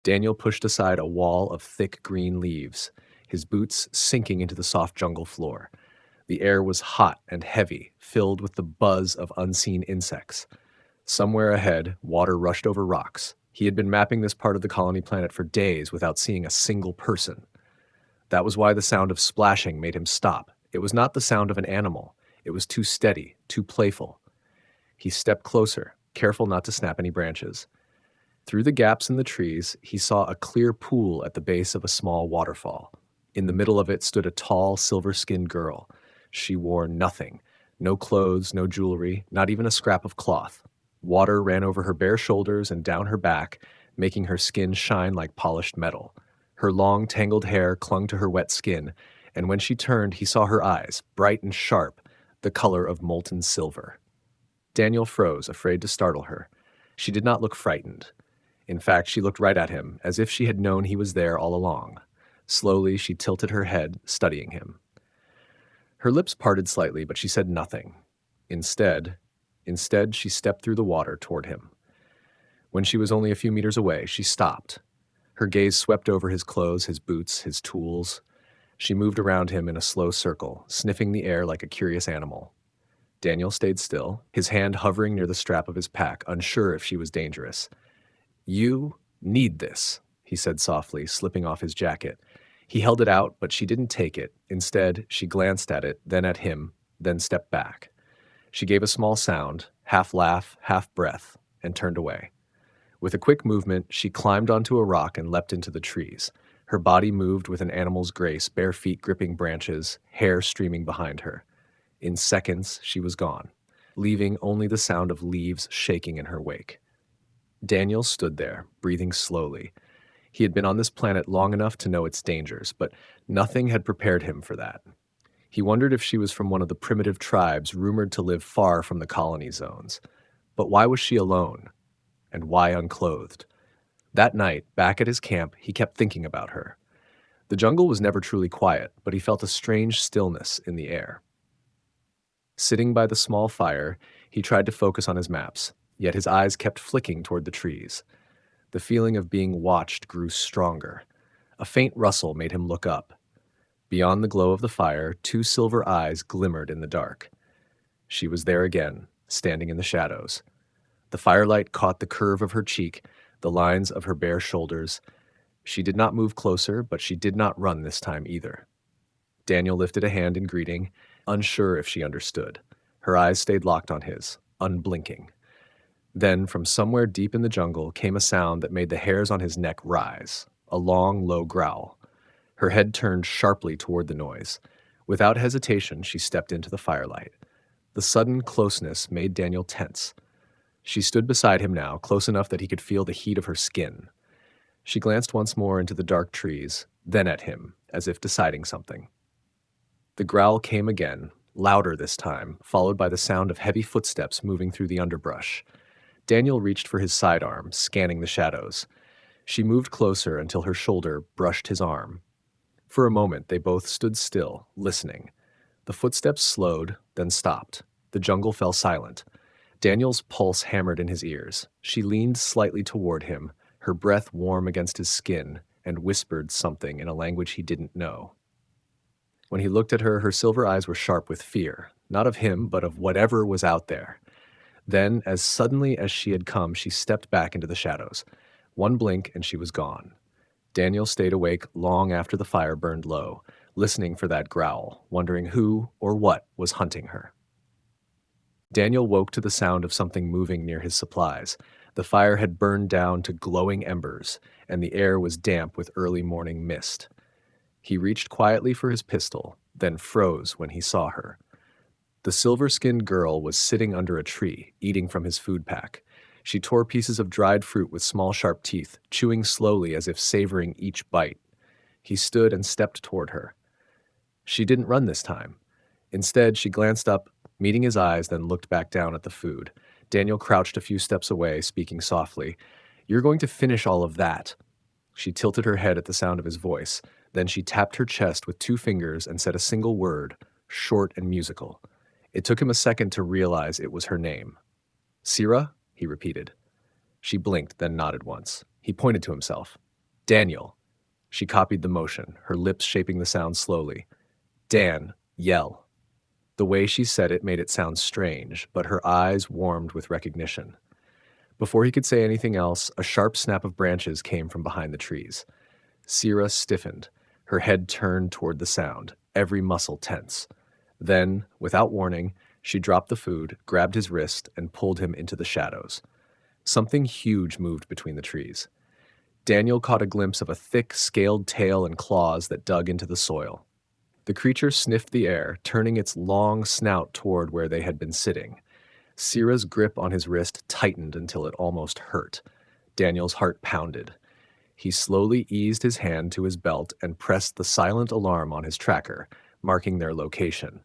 Daniel pushed aside a wall of thick green leaves, his boots sinking into the soft jungle floor. The air was hot and heavy, filled with the buzz of unseen insects. Somewhere ahead, water rushed over rocks. He had been mapping this part of the colony planet for days without seeing a single person. That was why the sound of splashing made him stop. It was not the sound of an animal. It was too steady, too playful. He stepped closer, careful not to snap any branches. Through the gaps in the trees, he saw a clear pool at the base of a small waterfall. In the middle of it stood a tall, silver-skinned girl. She wore nothing. No clothes, no jewelry, not even a scrap of cloth. Water ran over her bare shoulders and down her back, making her skin shine like polished metal. Her long, tangled hair clung to her wet skin, and when she turned, he saw her eyes, bright and sharp, the color of molten silver. Daniel froze, afraid to startle her. She did not look frightened. In fact, she looked right at him, as if she had known he was there all along. Slowly, she tilted her head, studying him. Her lips parted slightly, but she said nothing. Instead, she stepped through the water toward him. When she was only a few meters away, she stopped. Her gaze swept over his clothes, his boots, his tools. She moved around him in a slow circle, sniffing the air like a curious animal. Daniel stayed still, his hand hovering near the strap of his pack, unsure if she was dangerous. "You need this," he said softly, slipping off his jacket. He held it out, but she didn't take it. Instead, she glanced at it, then at him, then stepped back. She gave a small sound, half laugh, half breath, and turned away. With a quick movement, she climbed onto a rock and leapt into the trees. Her body moved with an animal's grace, bare feet gripping branches, hair streaming behind her. In seconds, she was gone, leaving only the sound of leaves shaking in her wake. Daniel stood there, breathing slowly. He had been on this planet long enough to know its dangers, but nothing had prepared him for that. He wondered if she was from one of the primitive tribes rumored to live far from the colony zones. But why was she alone? And why unclothed? That night, back at his camp, he kept thinking about her. The jungle was never truly quiet, but he felt a strange stillness in the air. Sitting by the small fire, he tried to focus on his maps, yet his eyes kept flicking toward the trees. The feeling of being watched grew stronger. A faint rustle made him look up. Beyond the glow of the fire, two silver eyes glimmered in the dark. She was there again, standing in the shadows. The firelight caught the curve of her cheek, the lines of her bare shoulders. She did not move closer, but she did not run this time either. Daniel lifted a hand in greeting, unsure if she understood. Her eyes stayed locked on his, unblinking. Then, from somewhere deep in the jungle, came a sound that made the hairs on his neck rise, a long, low growl. Her head turned sharply toward the noise. Without hesitation, she stepped into the firelight. The sudden closeness made Daniel tense. She stood beside him now, close enough that he could feel the heat of her skin. She glanced once more into the dark trees, then at him, as if deciding something. The growl came again, louder this time, followed by the sound of heavy footsteps moving through the underbrush. Daniel reached for his sidearm, scanning the shadows. She moved closer until her shoulder brushed his arm. For a moment, they both stood still, listening. The footsteps slowed, then stopped. The jungle fell silent. Daniel's pulse hammered in his ears. She leaned slightly toward him, her breath warm against his skin, and whispered something in a language he didn't know. When he looked at her, her silver eyes were sharp with fear, not of him, but of whatever was out there. Then, as suddenly as she had come, she stepped back into the shadows. One blink, and she was gone. Daniel stayed awake long after the fire burned low, listening for that growl, wondering who or what was hunting her. Daniel woke to the sound of something moving near his supplies. The fire had burned down to glowing embers, and the air was damp with early morning mist. He reached quietly for his pistol, then froze when he saw her. The silver-skinned girl was sitting under a tree, eating from his food pack. She tore pieces of dried fruit with small, sharp teeth, chewing slowly as if savoring each bite. He stood and stepped toward her. She didn't run this time. Instead, she glanced up, meeting his eyes, then looked back down at the food. Daniel crouched a few steps away, speaking softly. "You're going to finish all of that." She tilted her head at the sound of his voice. Then she tapped her chest with two fingers and said a single word, short and musical. It took him a second to realize it was her name. "Sira?" he repeated. She blinked, then nodded once. He pointed to himself. Daniel. She copied the motion, her lips shaping the sound slowly. Dan, yell. The way she said it made it sound strange, but her eyes warmed with recognition. Before he could say anything else, a sharp snap of branches came from behind the trees. Sierra stiffened, her head turned toward the sound, every muscle tense. Then, without warning, she dropped the food, grabbed his wrist, and pulled him into the shadows. Something huge moved between the trees. Daniel caught a glimpse of a thick, scaled tail and claws that dug into the soil. The creature sniffed the air, turning its long snout toward where they had been sitting. Sierra's grip on his wrist tightened until it almost hurt. Daniel's heart pounded. He slowly eased his hand to his belt and pressed the silent alarm on his tracker, marking their location.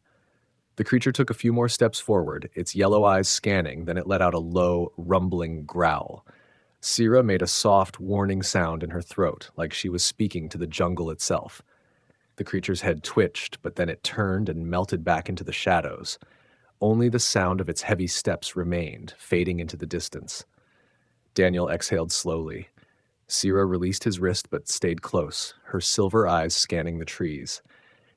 The creature took a few more steps forward, its yellow eyes scanning, then it let out a low, rumbling growl. Sierra made a soft, warning sound in her throat, like she was speaking to the jungle itself. The creature's head twitched, but then it turned and melted back into the shadows. Only the sound of its heavy steps remained, fading into the distance. Daniel exhaled slowly. Sierra released his wrist but stayed close, her silver eyes scanning the trees.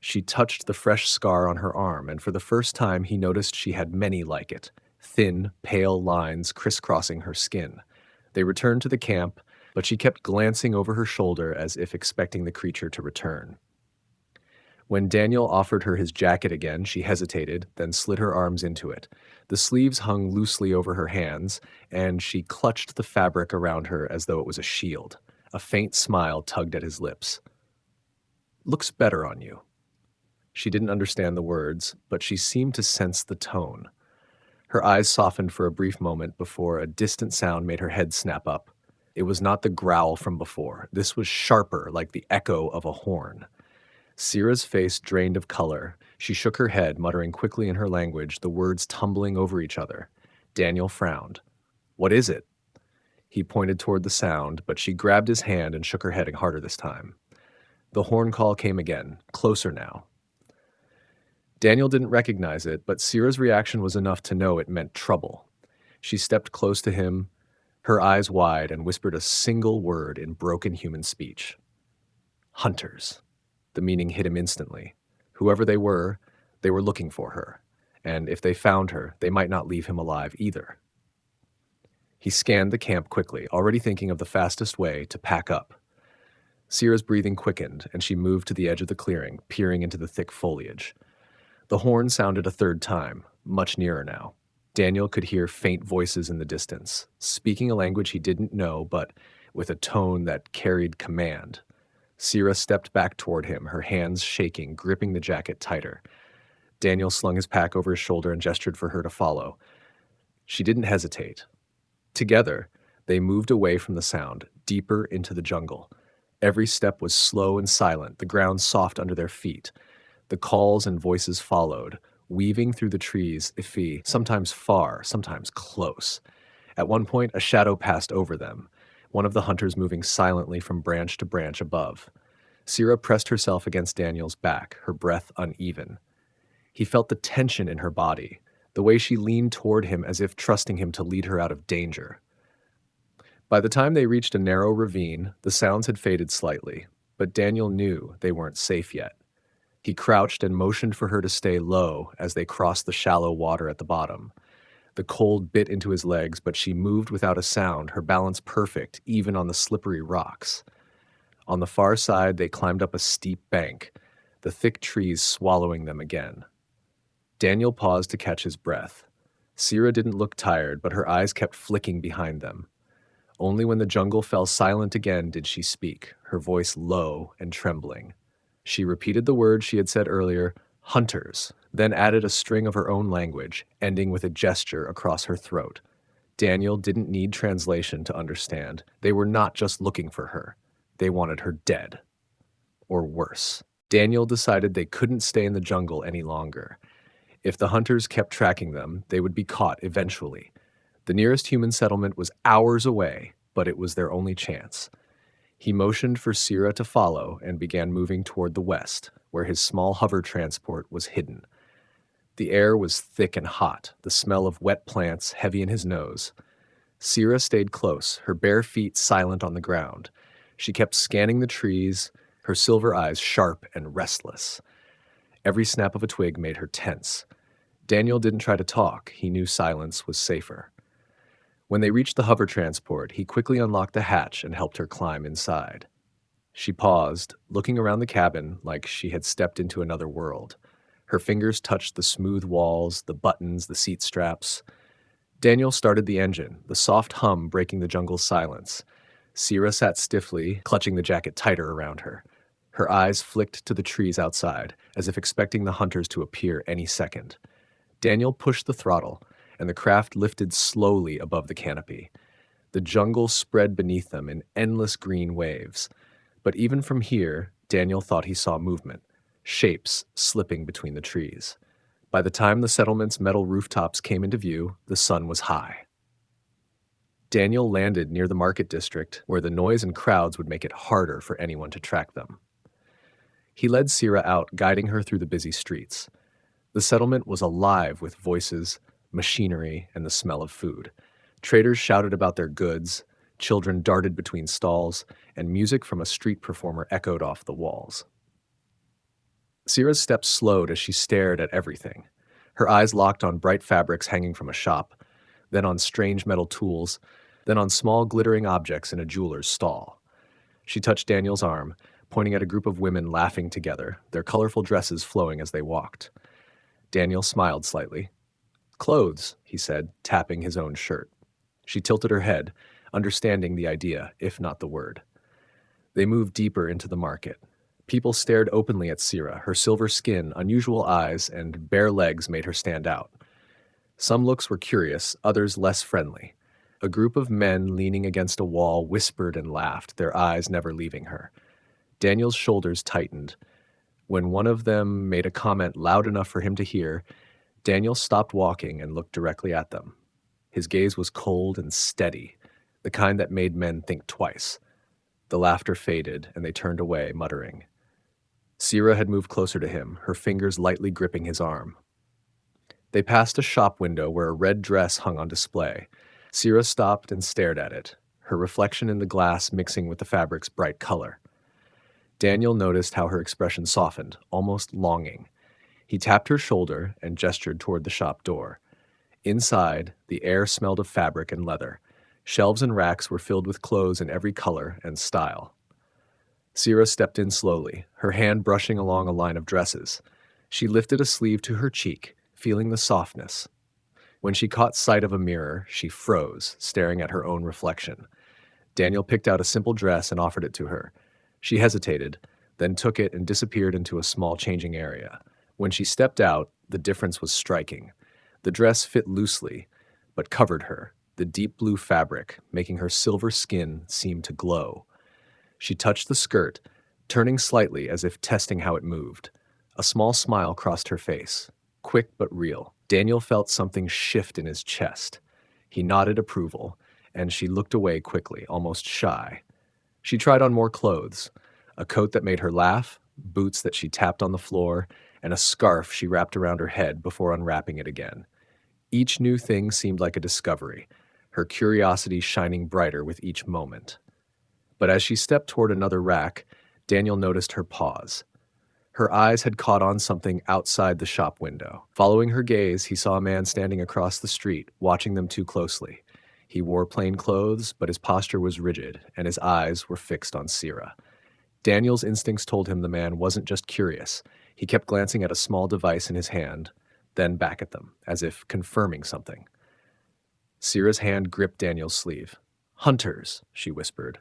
She touched the fresh scar on her arm, and for the first time he noticed she had many like it, thin, pale lines crisscrossing her skin. They returned to the camp, but she kept glancing over her shoulder as if expecting the creature to return. When Daniel offered her his jacket again, she hesitated, then slid her arms into it. The sleeves hung loosely over her hands, and she clutched the fabric around her as though it was a shield. A faint smile tugged at his lips. "Looks better on you." She didn't understand the words, but she seemed to sense the tone. Her eyes softened for a brief moment before a distant sound made her head snap up. It was not the growl from before. This was sharper, like the echo of a horn. Sierra's face drained of color. She shook her head, muttering quickly in her language, the words tumbling over each other. Daniel frowned. "What is it?" He pointed toward the sound, but she grabbed his hand and shook her head harder this time. The horn call came again, closer now. Daniel didn't recognize it, but Sierra's reaction was enough to know it meant trouble. She stepped close to him, her eyes wide, and whispered a single word in broken human speech. "Hunters." The meaning hit him instantly. Whoever they were looking for her, and if they found her, they might not leave him alive either. He scanned the camp quickly, already thinking of the fastest way to pack up. Sierra's breathing quickened, and she moved to the edge of the clearing, peering into the thick foliage. The horn sounded a third time, much nearer now. Daniel could hear faint voices in the distance, speaking a language he didn't know, but with a tone that carried command. Sierra stepped back toward him, her hands shaking, gripping the jacket tighter. Daniel slung his pack over his shoulder and gestured for her to follow. She didn't hesitate. Together, they moved away from the sound, deeper into the jungle. Every step was slow and silent, the ground soft under their feet. The calls and voices followed, weaving through the trees, iffy, sometimes far, sometimes close. At one point, a shadow passed over them, one of the hunters moving silently from branch to branch above. Sierra pressed herself against Daniel's back, her breath uneven. He felt the tension in her body, the way she leaned toward him as if trusting him to lead her out of danger. By the time they reached a narrow ravine, the sounds had faded slightly, but Daniel knew they weren't safe yet. He crouched and motioned for her to stay low as they crossed the shallow water at the bottom. The cold bit into his legs, but she moved without a sound, her balance perfect, even on the slippery rocks. On the far side, they climbed up a steep bank, the thick trees swallowing them again. Daniel paused to catch his breath. Sierra didn't look tired, but her eyes kept flicking behind them. Only when the jungle fell silent again did she speak, her voice low and trembling. She repeated the words she had said earlier, "Hunters," then added a string of her own language, ending with a gesture across her throat. Daniel didn't need translation to understand. They were not just looking for her. They wanted her dead. Or worse. Daniel decided they couldn't stay in the jungle any longer. If the hunters kept tracking them, they would be caught eventually. The nearest human settlement was hours away, but it was their only chance. He motioned for Sierra to follow and began moving toward the west, where his small hover transport was hidden. The air was thick and hot, the smell of wet plants heavy in his nose. Sierra stayed close, her bare feet silent on the ground. She kept scanning the trees, her silver eyes sharp and restless. Every snap of a twig made her tense. Daniel didn't try to talk. He knew silence was safer. When they reached the hover transport, he quickly unlocked the hatch and helped her climb inside. She paused, looking around the cabin like she had stepped into another world. Her fingers touched the smooth walls, the buttons, the seat straps. Daniel started the engine, the soft hum breaking the jungle's silence. Sierra sat stiffly, clutching the jacket tighter around her. Her eyes flicked to the trees outside, as if expecting the hunters to appear any second. Daniel pushed the throttle, and the craft lifted slowly above the canopy. The jungle spread beneath them in endless green waves. But even from here, Daniel thought he saw movement, shapes slipping between the trees. By the time the settlement's metal rooftops came into view, the sun was high. Daniel landed near the market district, where the noise and crowds would make it harder for anyone to track them. He led Sierra out, guiding her through the busy streets. The settlement was alive with voices, machinery, and the smell of food. Traders shouted about their goods, children darted between stalls, and music from a street performer echoed off the walls. Sierra's steps slowed as she stared at everything. Her eyes locked on bright fabrics hanging from a shop, then on strange metal tools, then on small glittering objects in a jeweler's stall. She touched Daniel's arm, pointing at a group of women laughing together, their colorful dresses flowing as they walked. Daniel smiled slightly. "Clothes," he said, tapping his own shirt. She tilted her head, understanding the idea, if not the word. They moved deeper into the market. People stared openly at Sierra. Her silver skin, unusual eyes, and bare legs made her stand out. Some looks were curious, others less friendly. A group of men leaning against a wall whispered and laughed, their eyes never leaving her. Daniel's shoulders tightened. When one of them made a comment loud enough for him to hear, Daniel stopped walking and looked directly at them. His gaze was cold and steady, the kind that made men think twice. The laughter faded, and they turned away, muttering. Sierra had moved closer to him, her fingers lightly gripping his arm. They passed a shop window where a red dress hung on display. Sierra stopped and stared at it, her reflection in the glass mixing with the fabric's bright color. Daniel noticed how her expression softened, almost longing. He tapped her shoulder and gestured toward the shop door. Inside, the air smelled of fabric and leather. Shelves and racks were filled with clothes in every color and style. Sierra stepped in slowly, her hand brushing along a line of dresses. She lifted a sleeve to her cheek, feeling the softness. When she caught sight of a mirror, she froze, staring at her own reflection. Daniel picked out a simple dress and offered it to her. She hesitated, then took it and disappeared into a small changing area. When she stepped out, the difference was striking. The dress fit loosely, but covered her, the deep blue fabric, making her silver skin seem to glow. She touched the skirt, turning slightly as if testing how it moved. A small smile crossed her face, quick but real. Daniel felt something shift in his chest. He nodded approval, and she looked away quickly, almost shy. She tried on more clothes, a coat that made her laugh, boots that she tapped on the floor, and a scarf she wrapped around her head before unwrapping it again. Each new thing seemed like a discovery, her curiosity shining brighter with each moment. But as she stepped toward another rack, Daniel noticed her pause. Her eyes had caught on something outside the shop window. Following her gaze, he saw a man standing across the street, watching them too closely. He wore plain clothes, but his posture was rigid, and his eyes were fixed on Sierra. Daniel's instincts told him the man wasn't just curious. He kept glancing at a small device in his hand, then back at them, as if confirming something. Sierra's hand gripped Daniel's sleeve. "Hunters," she whispered.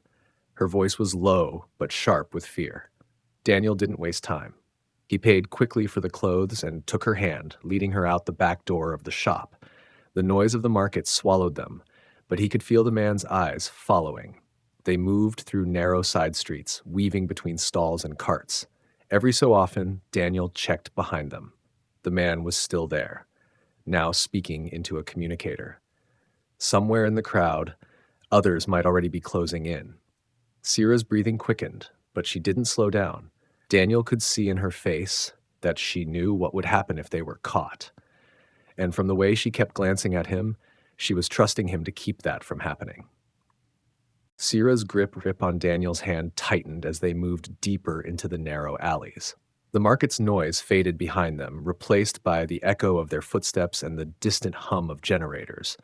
Her voice was low, but sharp with fear. Daniel didn't waste time. He paid quickly for the clothes and took her hand, leading her out the back door of the shop. The noise of the market swallowed them, but he could feel the man's eyes following. They moved through narrow side streets, weaving between stalls and carts. Every so often, Daniel checked behind them. The man was still there, now speaking into a communicator. Somewhere in the crowd, others might already be closing in. Sierra's breathing quickened, but she didn't slow down. Daniel could see in her face that she knew what would happen if they were caught. And from the way she kept glancing at him, she was trusting him to keep that from happening. Sierra's grip on Daniel's hand tightened as they moved deeper into the narrow alleys. The market's noise faded behind them, replaced by the echo of their footsteps and the distant hum of generators.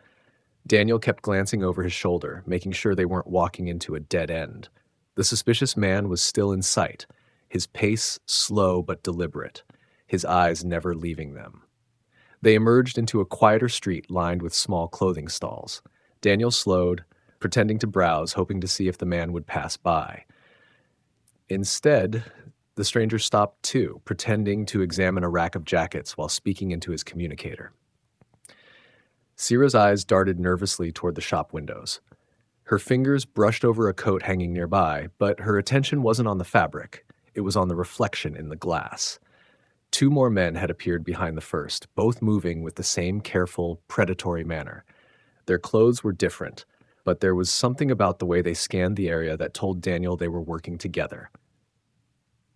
Daniel kept glancing over his shoulder, making sure they weren't walking into a dead end. The suspicious man was still in sight, his pace slow but deliberate, his eyes never leaving them. They emerged into a quieter street lined with small clothing stalls. Daniel slowed, pretending to browse, hoping to see if the man would pass by. Instead, the stranger stopped too, pretending to examine a rack of jackets while speaking into his communicator. Sierra's eyes darted nervously toward the shop windows. Her fingers brushed over a coat hanging nearby, but her attention wasn't on the fabric. It was on the reflection in the glass. Two more men had appeared behind the first, both moving with the same careful, predatory manner. Their clothes were different, but there was something about the way they scanned the area that told Daniel they were working together.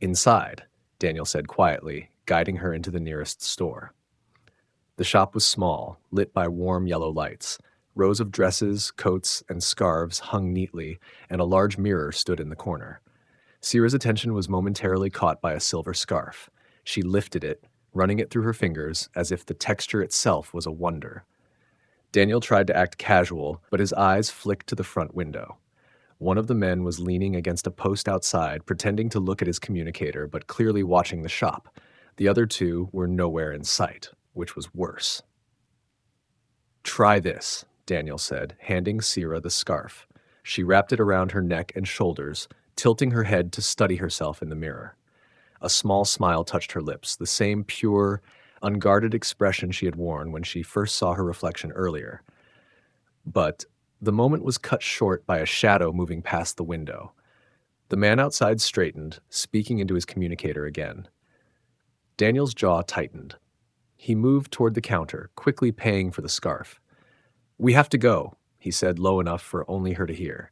"Inside," Daniel said quietly, guiding her into the nearest store. The shop was small, lit by warm yellow lights. Rows of dresses, coats, and scarves hung neatly, and a large mirror stood in the corner. Sierra's attention was momentarily caught by a silver scarf. She lifted it, running it through her fingers as if the texture itself was a wonder. Daniel tried to act casual, but his eyes flicked to the front window. One of the men was leaning against a post outside, pretending to look at his communicator, but clearly watching the shop. The other two were nowhere in sight, which was worse. "Try this," Daniel said, handing Sierra the scarf. She wrapped it around her neck and shoulders, tilting her head to study herself in the mirror. A small smile touched her lips, the same pure, unguarded expression she had worn when she first saw her reflection earlier. But the moment was cut short by a shadow moving past the window. The man outside straightened, speaking into his communicator again. Daniel's jaw tightened. He moved toward the counter, quickly paying for the scarf. "We have to go," he said low enough for only her to hear.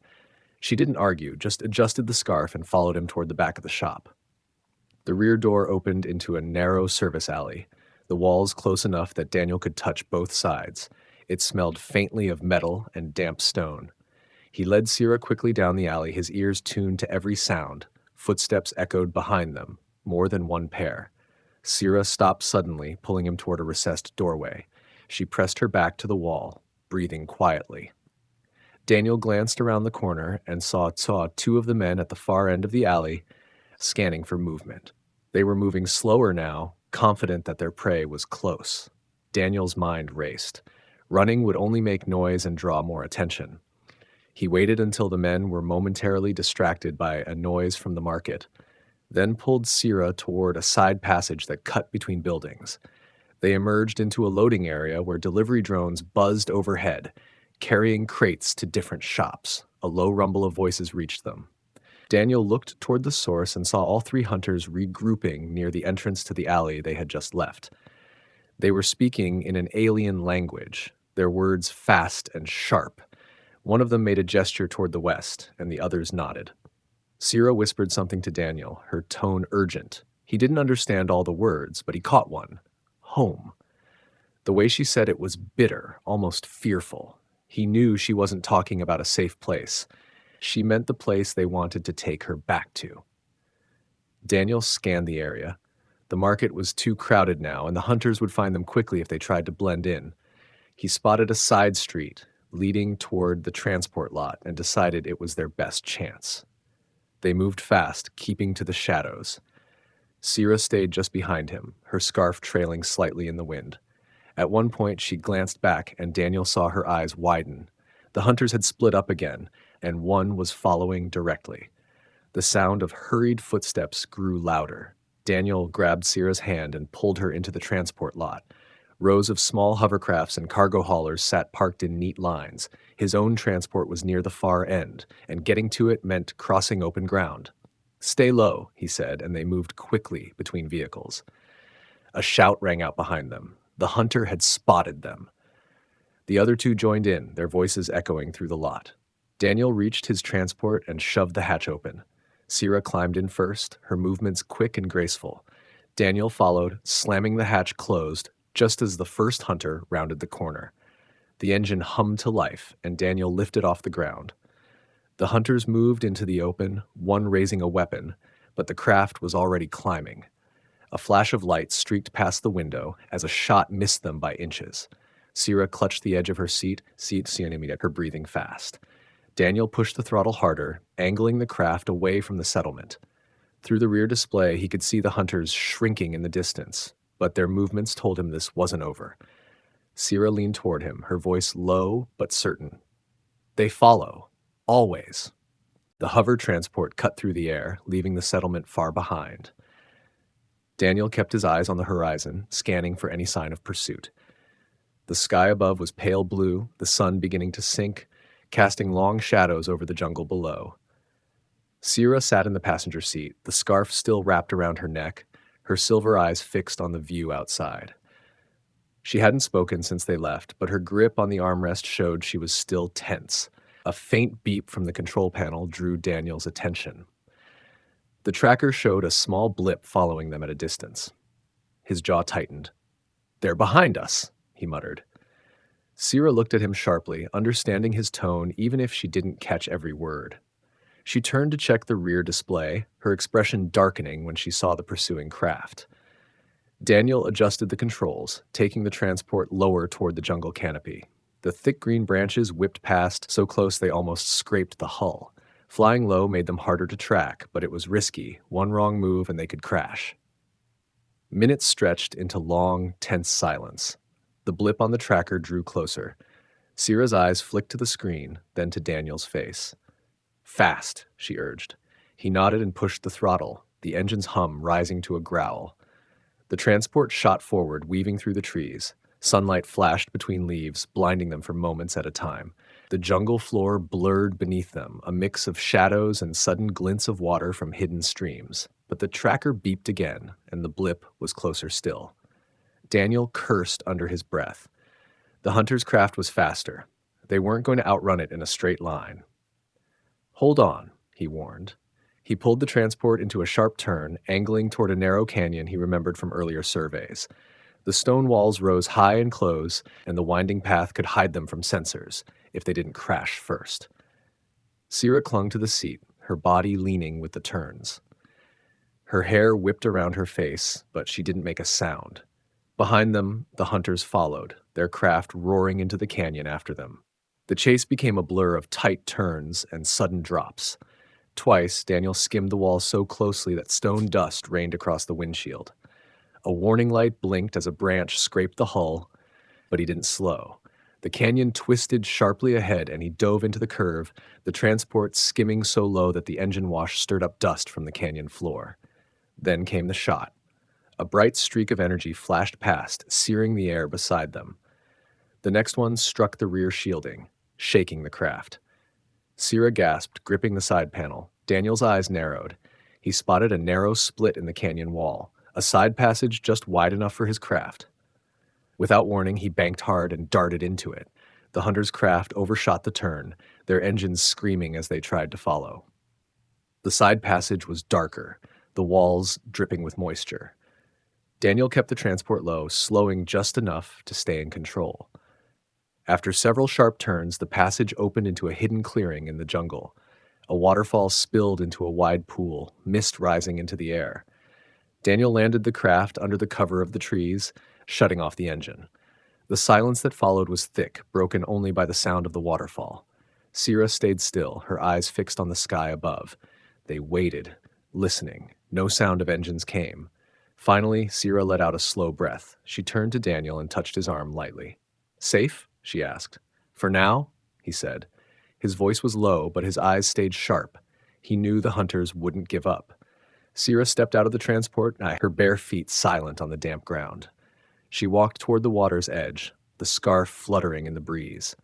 She didn't argue, just adjusted the scarf and followed him toward the back of the shop. The rear door opened into a narrow service alley, the walls close enough that Daniel could touch both sides. It smelled faintly of metal and damp stone. He led Sierra quickly down the alley, his ears tuned to every sound. Footsteps echoed behind them, more than one pair. Sierra stopped suddenly, pulling him toward a recessed doorway. She pressed her back to the wall, breathing quietly. Daniel glanced around the corner and saw two of the men at the far end of the alley, scanning for movement. They were moving slower now, confident that their prey was close. Daniel's mind raced. Running would only make noise and draw more attention. He waited until the men were momentarily distracted by a noise from the market, then pulled Sierra toward a side passage that cut between buildings. They emerged into a loading area where delivery drones buzzed overhead, carrying crates to different shops. A low rumble of voices reached them. Daniel looked toward the source and saw all three hunters regrouping near the entrance to the alley they had just left. They were speaking in an alien language, their words fast and sharp. One of them made a gesture toward the west, and the others nodded. Sierra whispered something to Daniel, her tone urgent. He didn't understand all the words, but he caught one. Home. The way she said it was bitter, almost fearful. He knew she wasn't talking about a safe place. She meant the place they wanted to take her back to. Daniel scanned the area. The market was too crowded now, and the hunters would find them quickly if they tried to blend in. He spotted a side street leading toward the transport lot and decided it was their best chance. They moved fast, keeping to the shadows. Sierra stayed just behind him, her scarf trailing slightly in the wind. At one point, she glanced back, and Daniel saw her eyes widen. The hunters had split up again, and one was following directly. The sound of hurried footsteps grew louder. Daniel grabbed Sierra's hand and pulled her into the transport lot. Rows of small hovercrafts and cargo haulers sat parked in neat lines. His own transport was near the far end, and getting to it meant crossing open ground. "Stay low," he said, and they moved quickly between vehicles. A shout rang out behind them. The hunter had spotted them. The other two joined in, their voices echoing through the lot. Daniel reached his transport and shoved the hatch open. Sierra climbed in first, her movements quick and graceful. Daniel followed, slamming the hatch closed, just as the first hunter rounded the corner. The engine hummed to life, and Daniel lifted off the ground. The hunters moved into the open, one raising a weapon, but the craft was already climbing. A flash of light streaked past the window as a shot missed them by inches. Sierra clutched the edge of her seat, her breathing fast. Daniel pushed the throttle harder, angling the craft away from the settlement. Through the rear display, he could see the hunters shrinking in the distance, but their movements told him this wasn't over. Sierra leaned toward him, her voice low but certain. "They follow. Always." The hover transport cut through the air, leaving the settlement far behind. Daniel kept his eyes on the horizon, scanning for any sign of pursuit. The sky above was pale blue, the sun beginning to sink, casting long shadows over the jungle below. Sierra sat in the passenger seat, the scarf still wrapped around her neck, her silver eyes fixed on the view outside. She hadn't spoken since they left, but her grip on the armrest showed she was still tense. A faint beep from the control panel drew Daniel's attention. The tracker showed a small blip following them at a distance. His jaw tightened. "They're behind us," he muttered. Sierra looked at him sharply, understanding his tone even if she didn't catch every word. She turned to check the rear display, her expression darkening when she saw the pursuing craft. Daniel adjusted the controls, taking the transport lower toward the jungle canopy. The thick green branches whipped past, so close they almost scraped the hull. Flying low made them harder to track, but it was risky. One wrong move and they could crash. Minutes stretched into long, tense silence. The blip on the tracker drew closer. Sierra's eyes flicked to the screen, then to Daniel's face. "Fast," she urged. He nodded and pushed the throttle, the engine's hum rising to a growl. The transport shot forward, weaving through the trees. Sunlight flashed between leaves, blinding them for moments at a time. The jungle floor blurred beneath them, a mix of shadows and sudden glints of water from hidden streams. But the tracker beeped again, and the blip was closer still. Daniel cursed under his breath. The hunter's craft was faster. They weren't going to outrun it in a straight line. "Hold on," he warned. He pulled the transport into a sharp turn, angling toward a narrow canyon he remembered from earlier surveys. The stone walls rose high and close, and the winding path could hide them from sensors, if they didn't crash first. Sierra clung to the seat, her body leaning with the turns. Her hair whipped around her face, but she didn't make a sound. Behind them, the hunters followed, their craft roaring into the canyon after them. The chase became a blur of tight turns and sudden drops. Twice, Daniel skimmed the wall so closely that stone dust rained across the windshield. A warning light blinked as a branch scraped the hull, but he didn't slow. The canyon twisted sharply ahead and he dove into the curve, the transport skimming so low that the engine wash stirred up dust from the canyon floor. Then came the shot. A bright streak of energy flashed past, searing the air beside them. The next one struck the rear shielding, shaking the craft. Sierra gasped, gripping the side panel. Daniel's eyes narrowed. He spotted a narrow split in the canyon wall, a side passage just wide enough for his craft. Without warning, he banked hard and darted into it. The hunter's craft overshot the turn, their engines screaming as they tried to follow. The side passage was darker, the walls dripping with moisture. Daniel kept the transport low, slowing just enough to stay in control. After several sharp turns, the passage opened into a hidden clearing in the jungle. A waterfall spilled into a wide pool, mist rising into the air. Daniel landed the craft under the cover of the trees, shutting off the engine. The silence that followed was thick, broken only by the sound of the waterfall. Sierra stayed still, her eyes fixed on the sky above. They waited, listening. No sound of engines came. Finally, Sierra let out a slow breath. She turned to Daniel and touched his arm lightly. "Safe?" she asked. "For now," he said. His voice was low, but his eyes stayed sharp. He knew the hunters wouldn't give up. Sierra stepped out of the transport, her bare feet silent on the damp ground. She walked toward the water's edge, the scarf fluttering in the breeze.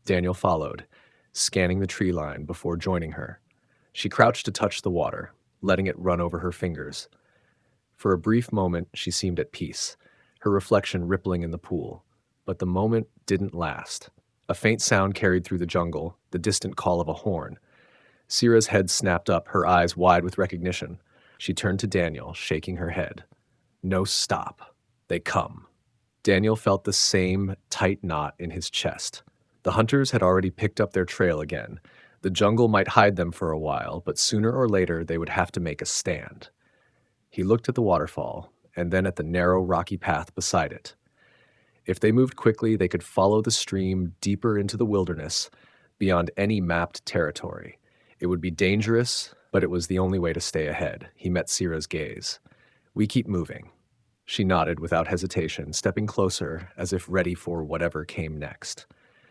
Daniel followed, scanning the tree line before joining her. She crouched to touch the water, letting it run over her fingers. For a brief moment, she seemed at peace, her reflection rippling in the pool. But the moment didn't last. A faint sound carried through the jungle, the distant call of a horn. Sierra's head snapped up, her eyes wide with recognition. She turned to Daniel, shaking her head. "No stop. They come." Daniel felt the same tight knot in his chest. The hunters had already picked up their trail again. The jungle might hide them for a while, but sooner or later they would have to make a stand. He looked at the waterfall, and then at the narrow rocky path beside it. If they moved quickly, they could follow the stream deeper into the wilderness, beyond any mapped territory. It would be dangerous, but it was the only way to stay ahead. He met Sira's gaze. "We keep moving." She nodded without hesitation, stepping closer as if ready for whatever came next.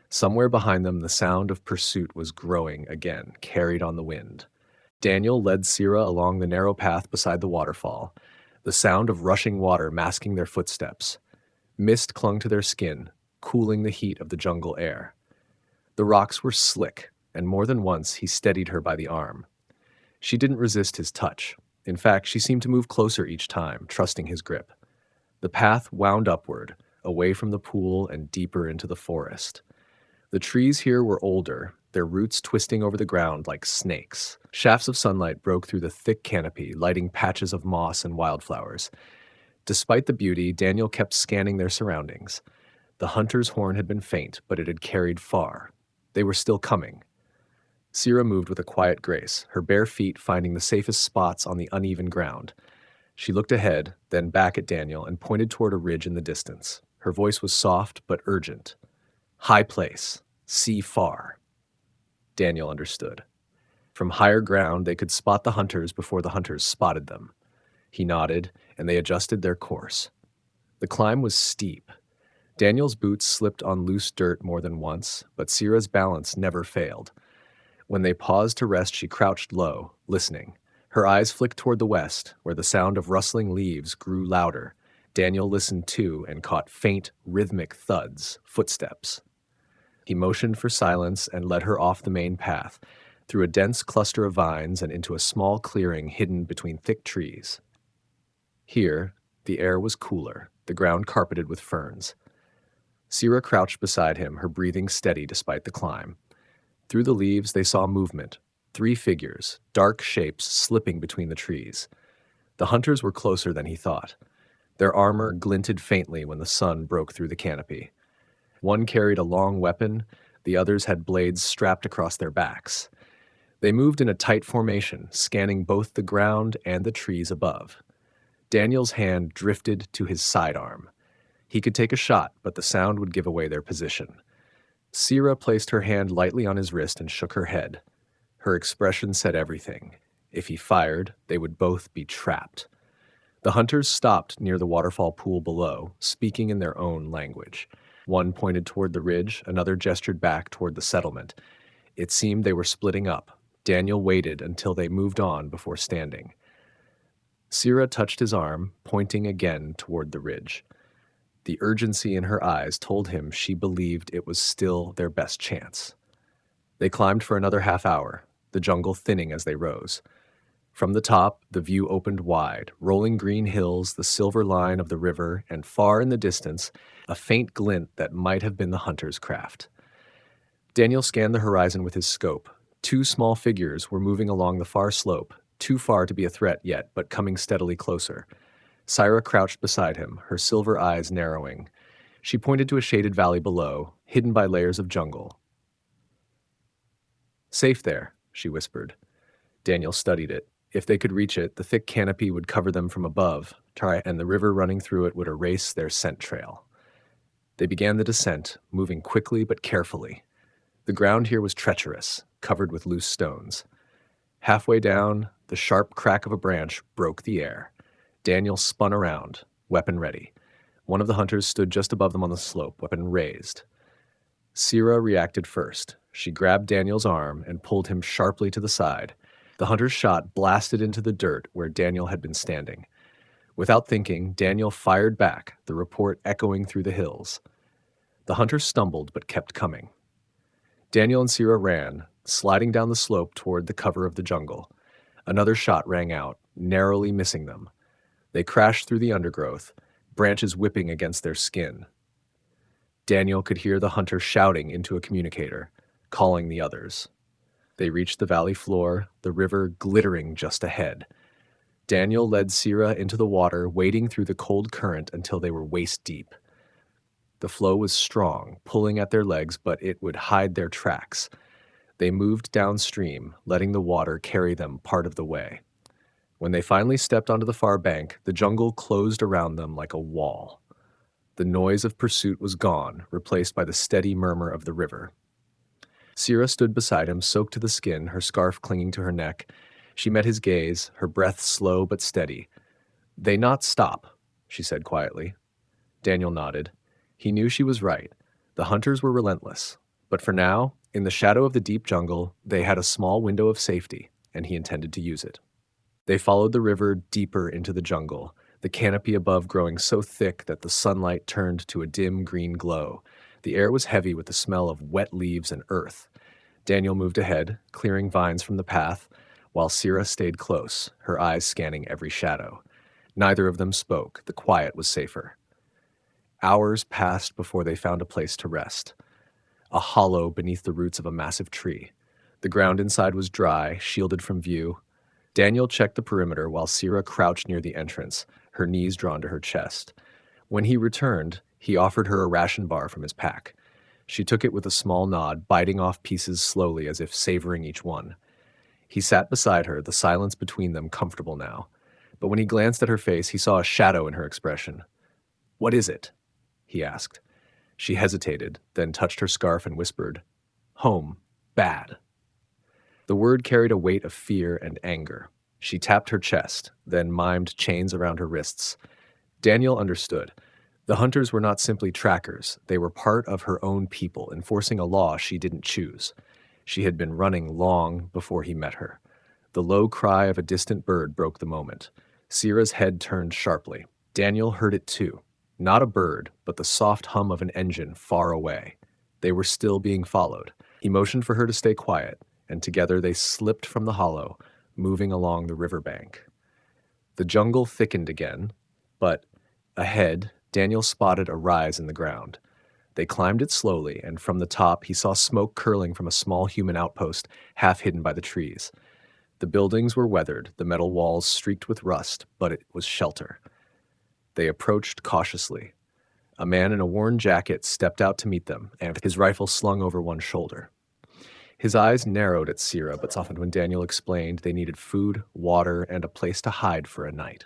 Somewhere behind them, the sound of pursuit was growing again, carried on the wind. Daniel led Sira along the narrow path beside the waterfall, the sound of rushing water masking their footsteps. Mist clung to their skin, cooling the heat of the jungle air. The rocks were slick, and more than once he steadied her by the arm. She didn't resist his touch. In fact, she seemed to move closer each time, trusting his grip. The path wound upward, away from the pool and deeper into the forest. The trees here were older, their roots twisting over the ground like snakes. Shafts of sunlight broke through the thick canopy, lighting patches of moss and wildflowers. Despite the beauty, Daniel kept scanning their surroundings. The hunter's horn had been faint, but it had carried far. They were still coming. Sira moved with a quiet grace, her bare feet finding the safest spots on the uneven ground. She looked ahead, then back at Daniel, and pointed toward a ridge in the distance. Her voice was soft but urgent. "High place. See far." Daniel understood. From higher ground, they could spot the hunters before the hunters spotted them. He nodded, and they adjusted their course. The climb was steep. Daniel's boots slipped on loose dirt more than once, but Sira's balance never failed. When they paused to rest, she crouched low, listening. Her eyes flicked toward the west, where the sound of rustling leaves grew louder. Daniel listened too and caught faint, rhythmic thuds, footsteps. He motioned for silence and led her off the main path, through a dense cluster of vines and into a small clearing hidden between thick trees. Here, the air was cooler, the ground carpeted with ferns. Sira crouched beside him, her breathing steady despite the climb. Through the leaves, they saw movement. 3 figures, dark shapes slipping between the trees. The hunters were closer than he thought. Their armor glinted faintly when the sun broke through the canopy. One carried a long weapon, the others had blades strapped across their backs. They moved in a tight formation, scanning both the ground and the trees above. Daniel's hand drifted to his sidearm. He could take a shot, but the sound would give away their position. Sira placed her hand lightly on his wrist and shook her head. Her expression said everything. If he fired, they would both be trapped. The hunters stopped near the waterfall pool below, speaking in their own language. One pointed toward the ridge, another gestured back toward the settlement. It seemed they were splitting up. Daniel waited until they moved on before standing. Sira touched his arm, pointing again toward the ridge. The urgency in her eyes told him she believed it was still their best chance. They climbed for another half hour, the jungle thinning as they rose. From the top, the view opened wide, rolling green hills, the silver line of the river, and far in the distance, a faint glint that might have been the hunter's craft. Daniel scanned the horizon with his scope. 2 small figures were moving along the far slope, too far to be a threat yet, but coming steadily closer. Sira crouched beside him, her silver eyes narrowing. She pointed to a shaded valley below, hidden by layers of jungle. "Safe there," she whispered. Daniel studied it. If they could reach it, the thick canopy would cover them from above, and the river running through it would erase their scent trail. They began the descent, moving quickly but carefully. The ground here was treacherous, covered with loose stones. Halfway down, the sharp crack of a branch broke the air. Daniel spun around, weapon ready. One of the hunters stood just above them on the slope, weapon raised. Sira reacted first. She grabbed Daniel's arm and pulled him sharply to the side. The hunter's shot blasted into the dirt where Daniel had been standing. Without thinking, Daniel fired back, the report echoing through the hills. The hunter stumbled but kept coming. Daniel and Sira ran, sliding down the slope toward the cover of the jungle. Another shot rang out, narrowly missing them. They crashed through the undergrowth, branches whipping against their skin. Daniel could hear the hunter shouting into a communicator, calling the others. They reached the valley floor, the river glittering just ahead. Daniel led Sira into the water, wading through the cold current until they were waist deep. The flow was strong, pulling at their legs, but it would hide their tracks. They moved downstream, letting the water carry them part of the way. When they finally stepped onto the far bank, the jungle closed around them like a wall. The noise of pursuit was gone, replaced by the steady murmur of the river. Sira stood beside him, soaked to the skin, her scarf clinging to her neck. She met his gaze, her breath slow but steady. "They not stop," she said quietly. Daniel nodded. He knew she was right. The hunters were relentless. But for now, in the shadow of the deep jungle, they had a small window of safety, and he intended to use it. They followed the river deeper into the jungle, the canopy above growing so thick that the sunlight turned to a dim green glow. The air was heavy with the smell of wet leaves and earth. Daniel moved ahead, clearing vines from the path, while Sira stayed close, her eyes scanning every shadow. Neither of them spoke. The quiet was safer. Hours passed before they found a place to rest. A hollow beneath the roots of a massive tree. The ground inside was dry, shielded from view. Daniel checked the perimeter while Sira crouched near the entrance, her knees drawn to her chest. When he returned, he offered her a ration bar from his pack. She took it with a small nod, biting off pieces slowly as if savoring each one. He sat beside her, the silence between them comfortable now. But when he glanced at her face, he saw a shadow in her expression. "What is it?" he asked. She hesitated, then touched her scarf and whispered, "Home. Bad." The word carried a weight of fear and anger. She tapped her chest, then mimed chains around her wrists. Daniel understood. The hunters were not simply trackers. They were part of her own people, enforcing a law she didn't choose. She had been running long before he met her. The low cry of a distant bird broke the moment. Sira's head turned sharply. Daniel heard it too. Not a bird, but the soft hum of an engine far away. They were still being followed. He motioned for her to stay quiet, and together they slipped from the hollow, moving along the riverbank. The jungle thickened again, but ahead, Daniel spotted a rise in the ground. They climbed it slowly, and from the top he saw smoke curling from a small human outpost, half hidden by the trees. The buildings were weathered, the metal walls streaked with rust, but it was shelter. They approached cautiously. A man in a worn jacket stepped out to meet them, and his rifle slung over one shoulder. His eyes narrowed at Sira, but softened when Daniel explained they needed food, water, and a place to hide for a night.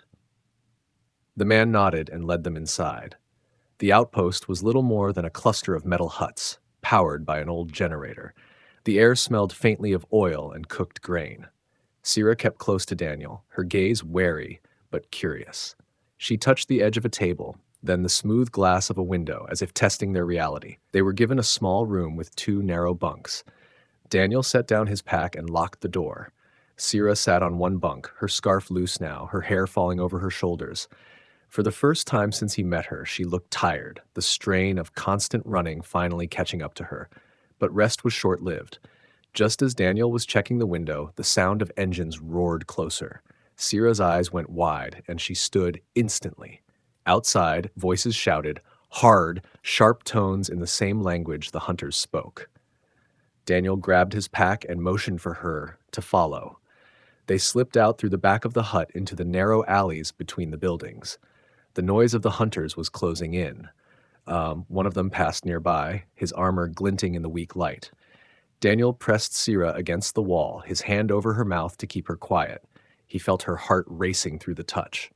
The man nodded and led them inside. The outpost was little more than a cluster of metal huts, powered by an old generator. The air smelled faintly of oil and cooked grain. Sira kept close to Daniel, her gaze wary but curious. She touched the edge of a table, then the smooth glass of a window, as if testing their reality. They were given a small room with 2 narrow bunks. Daniel set down his pack and locked the door. Sira sat on one bunk, her scarf loose now, her hair falling over her shoulders. For the first time since he met her, she looked tired, the strain of constant running finally catching up to her. But rest was short-lived. Just as Daniel was checking the window, the sound of engines roared closer. Sira's eyes went wide, and she stood instantly. Outside, voices shouted, hard, sharp tones in the same language the hunters spoke. Daniel grabbed his pack and motioned for her to follow. They slipped out through the back of the hut into the narrow alleys between the buildings. The noise of the hunters was closing in. One of them passed nearby, his armor glinting in the weak light. Daniel pressed Sira against the wall, his hand over her mouth to keep her quiet. He felt her heart racing through the touch.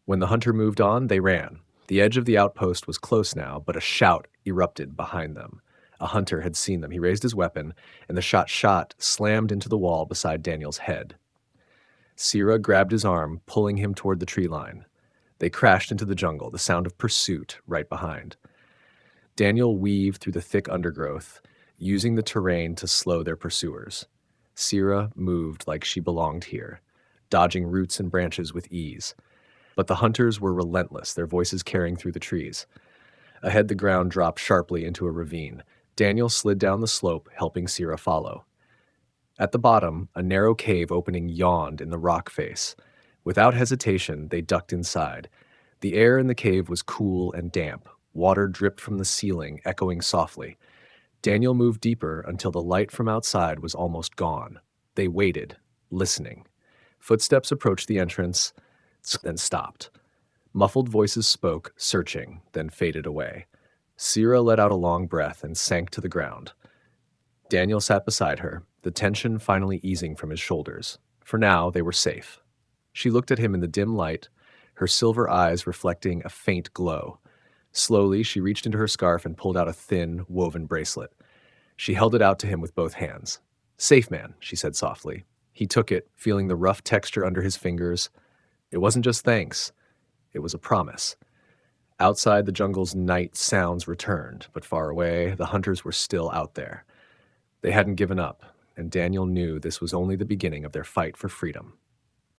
When the hunter moved on, they ran. The edge of the outpost was close now, but a shout erupted behind them. A hunter had seen them. He raised his weapon, and the shot slammed into the wall beside Daniel's head. Sira grabbed his arm, pulling him toward the tree line. They crashed into the jungle, the sound of pursuit right behind. Daniel weaved through the thick undergrowth, using the terrain to slow their pursuers. Sira moved like she belonged here, dodging roots and branches with ease. But the hunters were relentless, their voices carrying through the trees. Ahead, the ground dropped sharply into a ravine. Daniel slid down the slope, helping Sira follow. At the bottom, a narrow cave opening yawned in the rock face. Without hesitation, they ducked inside. The air in the cave was cool and damp. Water dripped from the ceiling, echoing softly. Daniel moved deeper until the light from outside was almost gone. They waited, listening. Footsteps approached the entrance, then stopped. Muffled voices spoke, searching, then faded away. Sira let out a long breath and sank to the ground. Daniel sat beside her, the tension finally easing from his shoulders. For now, they were safe. She looked at him in the dim light, her silver eyes reflecting a faint glow. Slowly, she reached into her scarf and pulled out a thin, woven bracelet. She held it out to him with both hands. "Safe man," she said softly. He took it, feeling the rough texture under his fingers. It wasn't just thanks. It was a promise. Outside the jungle's night sounds returned, but far away, the hunters were still out there. They hadn't given up, and Daniel knew this was only the beginning of their fight for freedom.